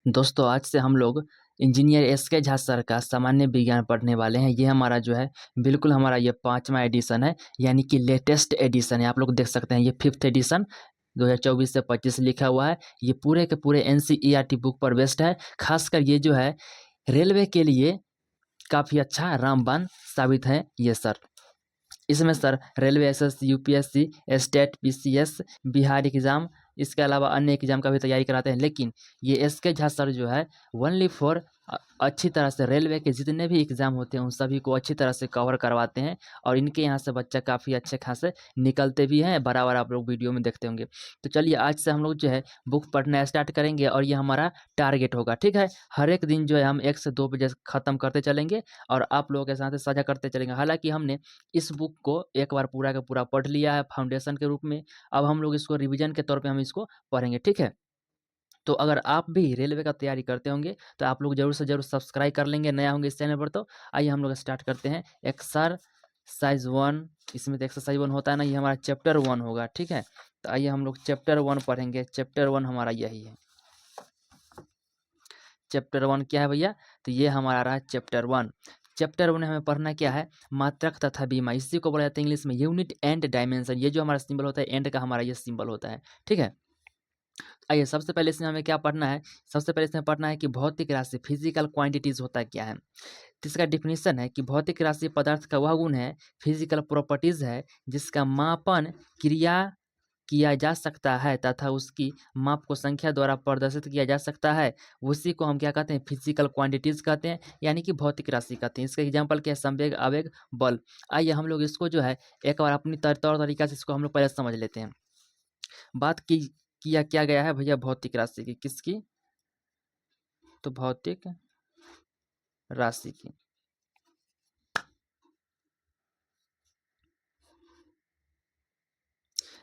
दोस्तों आज से हम लोग इंजीनियर एस.के. झा सर का सामान्य विज्ञान पढ़ने वाले हैं। ये हमारा जो है बिल्कुल हमारा ये 5वां एडिशन है, यानी कि लेटेस्ट एडिशन है। आप लोग देख सकते हैं ये 5th एडिशन 2024 से 25 लिखा हुआ है। ये पूरे के पूरे एनसीईआरटी बुक पर बेस्ड है। खासकर ये जो है रेलवे के लिए काफ़ी अच्छा रामबाण साबित है ये सर। इसमें sir railway SSC, UPSC, state, PCS, Bihar exam, इसके अलावा अन्य एग्ज़ाम का भी तैयारी कराते हैं। लेकिन ये एस.के. झा सर जो है ओनली फॉर अच्छी तरह से रेलवे के जितने भी एग्ज़ाम होते हैं उन सभी को अच्छी तरह से कवर करवाते हैं और इनके यहाँ से बच्चा काफ़ी अच्छे खासे निकलते भी हैं। बराबर आप लोग वीडियो में देखते होंगे। तो चलिए आज से हम लोग जो है बुक पढ़ना स्टार्ट करेंगे और ये हमारा टारगेट होगा, ठीक है। हर एक दिन जो है हम 1 से 2 बजे ख़त्म करते चलेंगे और आप लोगों के साथ साझा करते चलेंगे। हालाँकि हमने इस बुक को एक बार पूरा का पूरा पढ़ लिया है फाउंडेशन के रूप में। अब हम लोग इसको रिवीजन के तौर पे हम इसको पढ़ेंगे, ठीक है। तो अगर आप भी रेलवे का तैयारी करते होंगे तो आप लोग ज़रूर से ज़रूर सब्सक्राइब कर लेंगे, नया होंगे इस चैनल पर। तो आइए हम लोग स्टार्ट करते हैं। एक्सरसाइज 1, इसमें तो एक्सरसाइज 1 होता है ना, ये हमारा चैप्टर 1 होगा, ठीक है। तो आइए हम लोग चैप्टर 1 पढ़ेंगे। चैप्टर 1 हमारा यही है। चैप्टर 1 क्या है भैया? तो ये हमारा रहा चैप्टर 1। चैप्टर 1 में हमें पढ़ना क्या है? मात्रक तथा बीमा, इसी को बोला जाता है इंग्लिश में यूनिट एंड डायमेंशन। ये जो हमारा सिंबल होता है एंड का, हमारा ये सिंबल होता है, ठीक है। आइए सबसे पहले इसमें हमें क्या पढ़ना है? सबसे पहले इसमें पढ़ना है कि भौतिक राशि फिजिकल क्वांटिटीज होता क्या है। तो इसका डिफिनीशन है कि भौतिक राशि पदार्थ का वह गुण है, फिजिकल प्रॉपर्टीज है, जिसका मापन क्रिया किया जा सकता है तथा उसकी माप को संख्या द्वारा प्रदर्शित किया जा सकता है। उसी को हम क्या कहते हैं? फिजिकल क्वांटिटीज कहते हैं, यानी कि भौतिक राशि कहते हैं। इसका एग्जांपल क्या है? संवेग, आवेग, बल। आइए हम लोग इसको जो है एक बार अपनी तौर तरीका से इसको हम लोग पहले समझ लेते हैं। बात की किया क्या गया है भैया भौतिक राशि की? किसकी? तो भौतिक राशि की।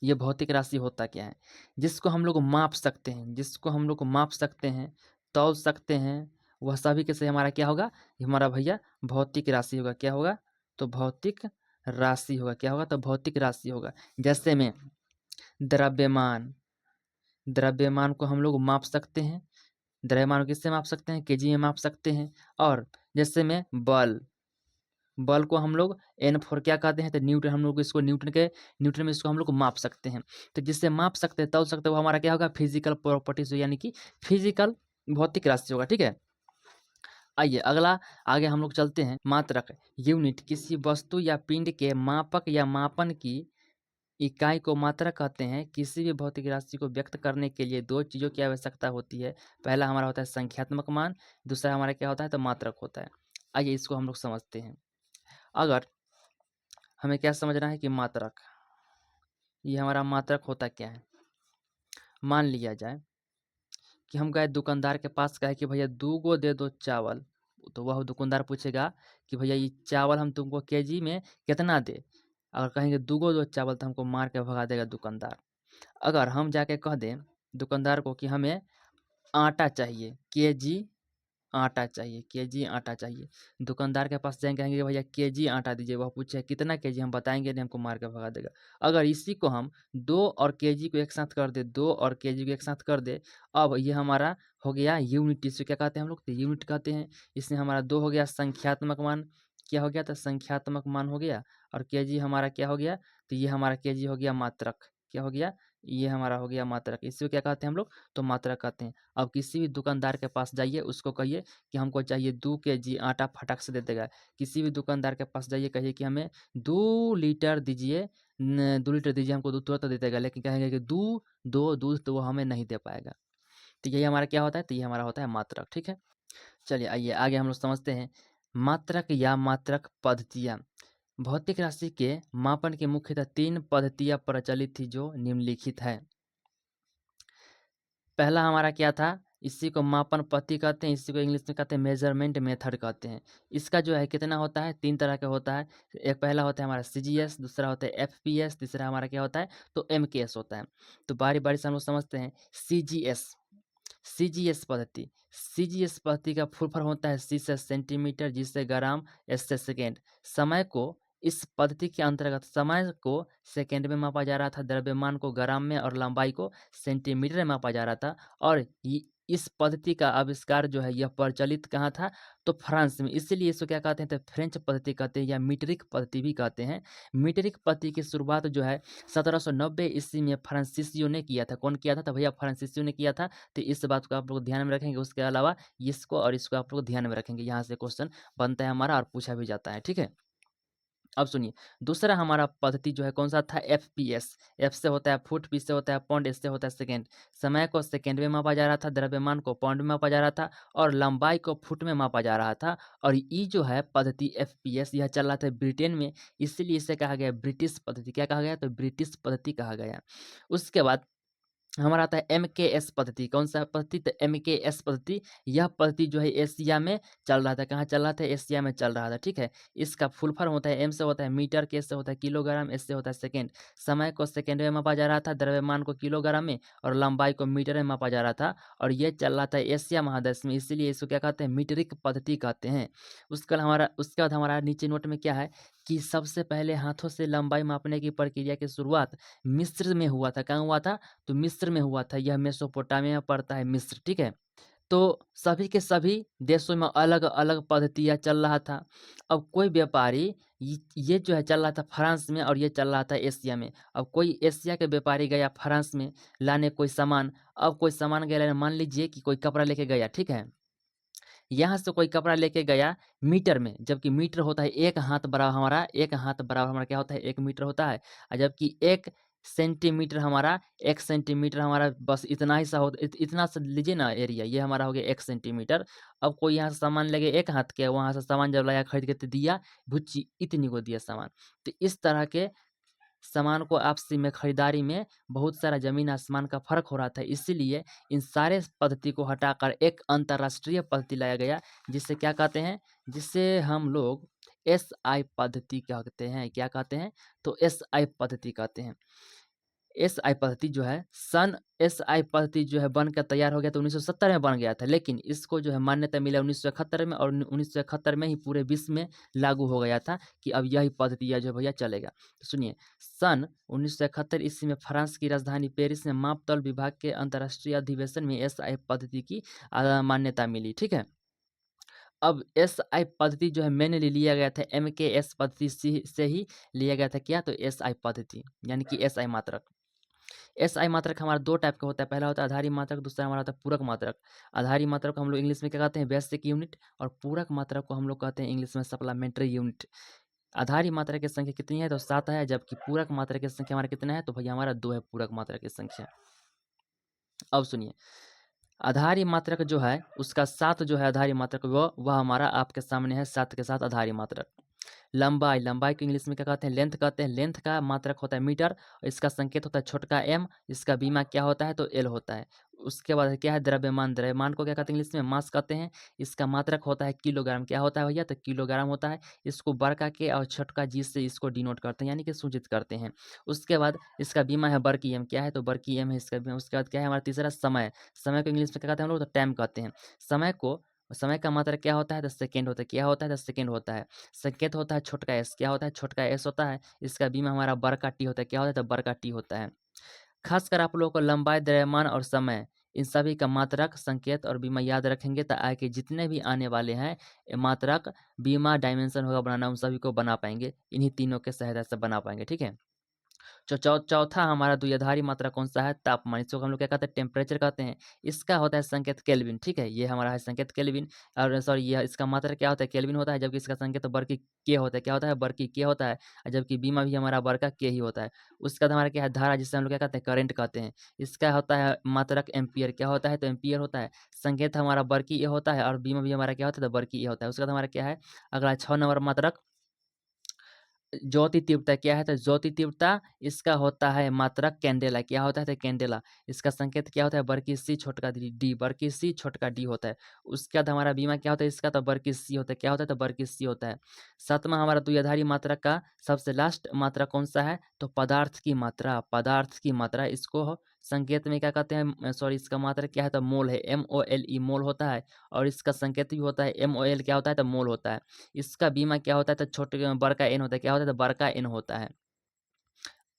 ये भौतिक राशि होता क्या है? जिसको हम लोग माप सकते हैं, जिसको हम लोग माप सकते हैं, तौल सकते हैं, वह सभी के से हमारा क्या होगा? ये हमारा भैया भौतिक राशि होगा। क्या होगा? तो भौतिक राशि होगा। क्या होगा? तो भौतिक राशि होगा। जैसे में द्रव्यमान, द्रव्यमान को हम लोग माप सकते हैं। द्रव्यमान को किससे माप सकते हैं? केजी में माप सकते हैं। और जैसे में बल, बल को हम लोग N4 क्या कहते हैं? तो न्यूटन। हम लोग इसको न्यूटन में इसको हम लोग माप सकते हैं। तो जिससे माप सकते हैं, तौल सकते हैं, वो हमारा क्या होगा? फिजिकल प्रॉपर्टीज, यानी कि फिजिकल भौतिक राशि होगा, ठीक है। आइए अगला आगे हम लोग चलते हैं। मात्रक यूनिट, किसी वस्तु या पिंड के मापक या मापन की इकाई को मात्रक कहते हैं। किसी भी भौतिक राशि को व्यक्त करने के लिए दो चीज़ों की आवश्यकता होती है। पहला हमारा होता है संख्यात्मक मान, दूसरा हमारा क्या होता है? तो मात्रक होता है। आइए इसको हम लोग समझते हैं। अगर हमें क्या समझना है कि मात्रक, ये हमारा मात्रक होता क्या है? मान लिया जाए कि हम गए दुकानदार के पास, कहे कि भैया 2 गो दे दो चावल। तो वह दुकानदार पूछेगा कि भैया ये चावल हम तुमको केजी में कितना दे? अगर कहेंगे 2 गो दो चावल तो हमको मार के भगा देगा दुकानदार। अगर हम जाके कह दें दुकानदार को कि हमें आटा चाहिए, केजी आटा चाहिए, केजी आटा चाहिए। दुकानदार के पास जाएँगे, कहेंगे भैया केजी आटा दीजिए। वह पूछे कितना केजी? हम बताएँगे नहीं, हमको मार के भगा देगा। अगर इसी को हम 2 और केजी को एक साथ कर दें, 2 और केजी को एक साथ कर दें, अब ये हमारा हो गया यूनिट। इसे क्या कहते हैं हम लोग? तो यूनिट कहते हैं। इसमें हमारा 2 हो गया संख्यात्मक मान। क्या हो गया? तो संख्यात्मक मान हो गया। और केजी हमारा क्या हो गया? तो ये हमारा केजी हो गया मात्रक। क्या हो गया? ये हमारा हो गया मात्रक। इसी को क्या कहते हैं हम लोग? तो मात्रक कहते हैं। अब किसी भी दुकानदार के पास जाइए, उसको कहिए कि हमको चाहिए 2 केजी आटा, फटाक से दे देगा। किसी भी दुकानदार के पास जाइए, कहिए कि हमें 2 लीटर दीजिए, 2 लीटर दीजिए, हमको दूध तुरंत दे देगा। लेकिन कहेंगे कि दो दूध, तो वो हमें नहीं दे पाएगा। तो यही हमारा क्या होता है? तो ये हमारा होता है मात्रक, ठीक है। चलिए आइए आगे हम लोग समझते हैं मात्रक या मात्रक पद्धतियाँ। भौतिक राशि के मापन की मुख्यतः 3 पद्धतियाँ प्रचलित थी जो निम्नलिखित है। पहला हमारा क्या था? इसी को मापन पद्धति कहते हैं। इसी को इंग्लिश में कहते हैं मेजरमेंट मेथड कहते हैं। इसका जो है कितना होता है? 3 तरह का होता है। एक पहला होता है हमारा सीजीएस, दूसरा होता है एफपीएस, तीसरा हमारा क्या होता है? तो एमकेएस होता है। तो बारी बारी से हम लोग समझते हैं सीजीएस। सीजीएस पद्धति, सीजीएस पद्धति का फुल फॉर्म होता है सी से सेंटीमीटर, जी से ग्राम, एस से सेकेंड। समय को इस पद्धति के अंतर्गत समय को सेकेंड में मापा जा रहा था, द्रव्यमान को ग्राम में और लंबाई को सेंटीमीटर में मापा जा रहा था। और इस पद्धति का आविष्कार जो है यह प्रचलित कहाँ था, तो फ्रांस में। इसीलिए इसको क्या कहते हैं, तो फ्रेंच पद्धति कहते हैं या मीट्रिक पद्धति भी कहते हैं। मीट्रिक पद्धति की शुरुआत जो है 1790 ईस्वी में फ्रांसीसियों ने किया था। कौन किया था, तो भैया फ्रांसीसियों ने किया था। तो इस बात को आप लोग ध्यान में रखेंगे। उसके अलावा इसको और इसको आप लोग ध्यान में रखेंगे, यहाँ से क्वेश्चन बनता है हमारा और पूछा भी जाता है, ठीक है। अब सुनिए, दूसरा हमारा पद्धति जो है कौन सा था, एफपीएस। एफ से होता है फुट, पी से होता है पौंड, एस से होता है सेकेंड। समय को सेकेंड में मापा जा रहा था, द्रव्यमान को पौंड में मापा जा रहा था और लंबाई को फुट में मापा जा रहा था। और ये जो है पद्धति एफपीएस यह चल रहा था ब्रिटेन में, इसीलिए इसे कहा गया ब्रिटिश पद्धति। क्या कहा गया, तो ब्रिटिश पद्धति कहा गया। उसके बाद हमारा आता है एमकेएस पद्धति। कौन सा पद्धति, तो एमकेएस पद्धति। यह पद्धति जो है एशिया में चल रहा था। कहाँ चल रहा था, एशिया में चल रहा था, ठीक है। इसका फुल फॉर्म होता है, एम से होता है मीटर, के से होता है किलोग्राम, एस से होता है सेकेंड। समय को सेकेंड में मापा जा रहा था, द्रव्यमान को किलोग्राम में और लंबाई को मीटर में मापा जा रहा था। और ये चल रहा था एशिया महादेश में, इसीलिए इसको क्या कहते हैं, मीट्रिक पद्धति कहते हैं। उसके बाद हमारा नीचे नोट में क्या है कि सबसे पहले हाथों से लंबाई मापने की प्रक्रिया की शुरुआत मिस्र में हुआ था। कहाँ हुआ था, तो मिस्र में हुआ था। यह मेसोपोटामिया में पड़ता है मिस्र, ठीक है। तो सभी के सभी देशों में अलग अलग पद्धतियाँ चल रहा था। अब कोई व्यापारी ये जो है चल रहा था फ्रांस में और ये चल रहा था एशिया में। अब कोई एशिया के व्यापारी गया फ्रांस में लाने कोई सामान। अब कोई सामान गया लाने, मान लीजिए कि कोई कपड़ा लेके गया, ठीक है। यहाँ से कोई कपड़ा लेके गया मीटर में, जबकि मीटर होता है एक हाथ बराबर हमारा, एक हाथ बराबर हमारा क्या होता है, एक मीटर होता है। और जबकि एक सेंटीमीटर हमारा, एक सेंटीमीटर हमारा बस इतना ही सा होता, इतना सा लीजिए ना एरिया, ये हमारा हो गया एक सेंटीमीटर। अब कोई यहाँ से सामान लगे एक हाथ के, वहाँ से सामान जब लाया खरीद के तो दिया भुच्ची इतनी को दिया सामान। तो इस तरह के सामान को आपसी में खरीदारी में बहुत सारा ज़मीन आसमान का फ़र्क हो रहा था। इसीलिए इन सारे पद्धति को हटाकर एक अंतर्राष्ट्रीय पद्धति लाया गया, जिसे क्या कहते हैं, जिसे हम लोग एसआई पद्धति कहते हैं। क्या कहते हैं, तो एसआई पद्धति कहते हैं। एसआई पद्धति जो है एसआई पद्धति जो है बनकर तैयार हो गया तो 1970 में बन गया था, लेकिन इसको जो है मान्यता मिला 1971 में और 1971 में ही पूरे विश्व में लागू हो गया था कि अब यही पद्धति है जो भैया चलेगा। तो सुनिए, सन 1971 ईस्वी में फ्रांस की राजधानी पेरिस में मापतौल विभाग के अंतर्राष्ट्रीय अधिवेशन में एसआई पद्धति की मान्यता मिली, ठीक है। अब एसआई पद्धति जो है मैंने लिया गया था एमकेएस पद्धति से ही लिया गया था। क्या, तो एसआई पद्धति यानी कि एसआई मात्रक। एसआई मात्रक हमारा दो टाइप का होता है, पहला होता है आधारी मात्रक, दूसरा हमारा होता है पूरक मात्रक। आधारी मात्रक को हम लोग इंग्लिश में क्या कहते हैं, बेसिक यूनिट, और पूरक मात्रक को हम लोग कहते हैं इंग्लिश में सप्लीमेंट्री यूनिट। आधारी मात्रक की संख्या कितनी है, तो 7 है, जबकि पूरक मात्रक की संख्या हमारा कितना है, तो भैया हमारा 2 है पूरक मात्रक की संख्या। अब सुनिए, आधारी मात्रक जो है उसका 7 जो है आधारी मात्रक वह हमारा आपके सामने है 7 के साथ आधारी मात्रक। लंबाई को इंग्लिश में क्या कहते हैं, लेंथ कहते हैं। लेंथ का मात्रक होता है मीटर, और इसका संकेत होता है छोटका एम। इसका बीमा क्या होता है, तो एल होता है। उसके बाद क्या है, द्रव्यमान को क्या कहते हैं, इंग्लिश में मास कहते हैं। इसका मात्रक होता है किलोग्राम। क्या होता है भैया, तो किलोग्राम होता है। इसको बड़का के और छोटका जी से इसको डिनोट करते हैं, यानी कि सूचित करते हैं। उसके बाद इसका बीमा है बरकी एम। क्या है, तो बरकी एम है इसका बीमा। उसके बाद क्या है हमारा तीसरा, समय। समय को इंग्लिश में क्या कहते हैं हम लोग, तो टाइम कहते हैं। समय का मात्रक क्या होता है, तो सेकेंड होता है। क्या होता है, तो सेकेंड होता है। संकेत होता है छोटका एस। क्या होता है, छोटका एस होता है। इसका बीमा हमारा बड़का टी होता है। क्या होता है, तो बड़का टी होता है। खासकर आप लोगों को लंबाई, द्रव्यमान और समय, इन सभी का मात्रक, संकेत और बीमा याद रखेंगे तो आगे जितने भी आने वाले हैं मात्रक, बीमा, डायमेंशन होगा बनाना, उन सभी को बना पाएंगे। इन्हीं तीनों के सहायता से बना पाएंगे, ठीक है। चौथा हमारा द्विआधारी मात्रा कौन सा है, तापमान। इसको हम लोग क्या कहते हैं, टेम्परेचर कहते हैं। इसका होता है संकेत केल्विन, ठीक है। ये हमारा है संकेत केल्विन, और सॉरी ये इसका मात्रा क्या होता है, केल्विन होता है। जबकि इसका संकेत तो बरकी के होता है। क्या होता है, बरकी के होता है। और जबकि बीमा भी हमारा बरका के ही होता है। उसका बाद हमारा क्या है, धारा, जिससे हम लोग क्या कहते हैं, करंट कहते हैं। इसका होता है मात्रक एम्पियर। क्या होता है, तो एम्पियर होता है। संकेत हमारा बरकी ए होता है और बीमा भी हमारा क्या होता है, तो बरकी ए होता है। उसका बाद हमारा क्या है, अगला 6 नंबर मात्रक ज्योति तीव्रता। क्या है, तो ज्योति तीव्रता इसका होता है मात्रक कैंडेला। क्या होता है, तो कैंडेला। इसका संकेत क्या होता है, बरकी सी छोटका डी, बरकी सी छोटका डी होता है। उसके बाद हमारा बीमा क्या होता है इसका, तो बरकी सी होता है। क्या होता है, तो बरकी सी होता है। 7वां हमारा द्विआधारी मात्रक का सबसे लास्ट मात्रा कौन सा है, तो पदार्थ की मात्रा। पदार्थ की मात्रा, इसको संकेत में क्या कहते हैं, सॉरी इसका मात्रा क्या है, तो मोल है। MOLE मोल होता है। और इसका संकेत भी होता है MOL। क्या होता है, तो मोल होता है। इसका बीमा क्या होता है, तो छोटे बड़का एन होता है। क्या होता है, तो बड़का एन होता है।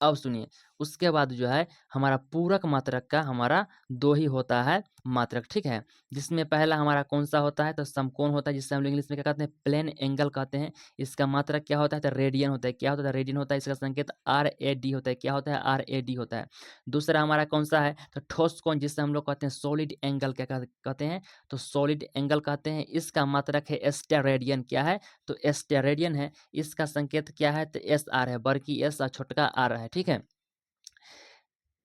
अब सुनिए, उसके बाद जो है हमारा पूरक मात्रक का हमारा 2 ही होता है मात्रक, ठीक है। जिसमें पहला हमारा कौन-सा होता है, तो समकोण होता है, जिससे हम लोग इंग्लिश में क्या कहते हैं, प्लेन एंगल कहते हैं। इसका मात्रक क्या होता है, तो रेडियन होता है। क्या होता है, रेडियन होता है। इसका संकेत RAD होता है। क्या होता है, RAD होता है। दूसरा हमारा कौन-सा है, तो ठोस कोण, जिससे हम लोग कहते हैं सॉलिड एंगल, क्या कहते हैं, तो सॉलिड एंगल कहते हैं। इसका मात्रक है स्टेरेडियन। क्या है, तो स्टेरेडियन है। इसका संकेत क्या है, तो SR है, बड़की S और छोटका R है, ठीक है।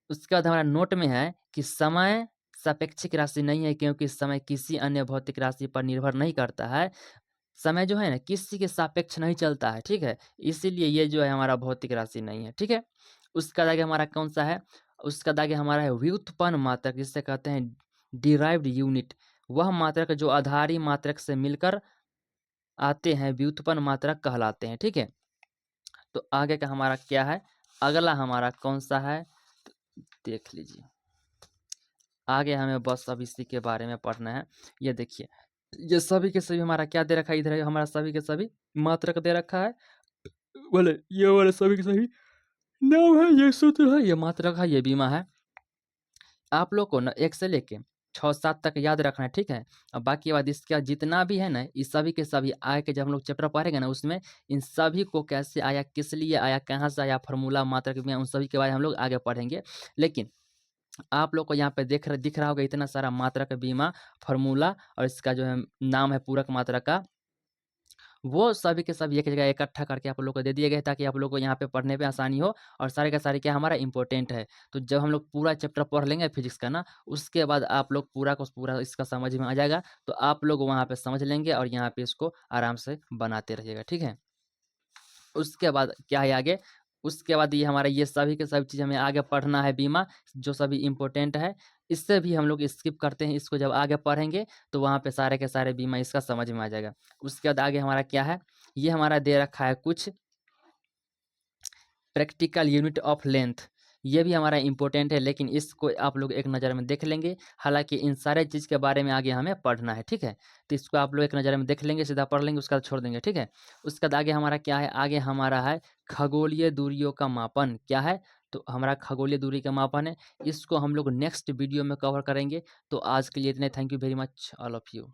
उसके बाद हमारा नोट में है कि समय सापेक्षिक राशि नहीं है, क्योंकि समय किसी अन्य भौतिक राशि पर निर्भर नहीं करता है। समय जो है ना किसी के सापेक्ष नहीं चलता है, ठीक है। इसीलिए ये जो है हमारा भौतिक राशि नहीं है, ठीक है। उसका आगे हमारा कौन सा है, उसका आगे हमारा है व्युत्पन्न मात्रक, जिससे कहते हैं डिराइव्ड यूनिट। वह मात्रक जो आधारी मात्रक से मिलकर आते हैं व्युत्पन्न मात्रक कहलाते हैं, ठीक है। तो आगे का हमारा क्या है, अगला हमारा कौन सा है, देख लीजिए। आगे हमें बस अब इसी के बारे में पढ़ना है। ये देखिए, ये सभी के सभी हमारा क्या दे रखा है, इधर हमारा सभी के सभी मात्रक दे रखा है। बोले ये वाले सभी के सभी नाम है, ये सूत्र है, ये मात्रक है, ये बीमा है। आप लोग को ना 1 से लेके 6-7 तक याद रखना है, ठीक है। अब बाकी बाद इसका जितना भी है ना, इस सभी के सभी आगे के जब हम लोग चैप्टर पढ़ेंगे ना, उसमें इन सभी को कैसे आया, किस लिए आया, कहाँ से आया, फार्मूला, मात्रक में, उन सभी के बारे में हम लोग आगे पढ़ेंगे। लेकिन आप लोग को यहाँ पे दिख रहा होगा इतना सारा मात्रक, बीमा, फार्मूला और इसका जो है नाम है पूरक मात्रक का, वो सभी के सभी एक जगह इकट्ठा करके आप लोग को दे दिए गए, ताकि आप लोग को यहाँ पे पढ़ने पे आसानी हो। और सारे का सारे क्या हमारा इम्पोर्टेंट है। तो जब हम लोग पूरा चैप्टर पढ़ लेंगे फिजिक्स का ना, उसके बाद आप लोग पूरा को पूरा इसका समझ में आ जाएगा। तो आप लोग वहाँ पे समझ लेंगे और यहाँ पे इसको आराम से बनाते रहिएगा, ठीक है। उसके बाद क्या है आगे, उसके बाद ये हमारा ये सभी के सभी चीज़ हमें आगे पढ़ना है, बीमा, जो सभी इम्पोर्टेंट है। इससे भी हम लोग स्किप करते हैं, इसको जब आगे पढ़ेंगे तो वहाँ पे सारे के सारे बीमा इसका समझ में आ जाएगा। उसके बाद आगे हमारा क्या है, ये हमारा दे रखा है कुछ प्रैक्टिकल यूनिट ऑफ लेंथ। ये भी हमारा इम्पोर्टेंट है, लेकिन इसको आप लोग एक नज़र में देख लेंगे। हालांकि इन सारे चीज़ के बारे में आगे हमें पढ़ना है, ठीक है। तो इसको आप लोग एक नज़र में देख लेंगे, सीधा पढ़ लेंगे, उसका छोड़ देंगे, ठीक है। उसके बाद आगे हमारा क्या है, आगे हमारा है खगोलीय दूरियों का मापन। क्या है, तो हमारा खगोलीय दूरी का मापन है। इसको हम लोग नेक्स्ट वीडियो में कवर करेंगे। तो आज के लिए इतने, thank you very much all of you.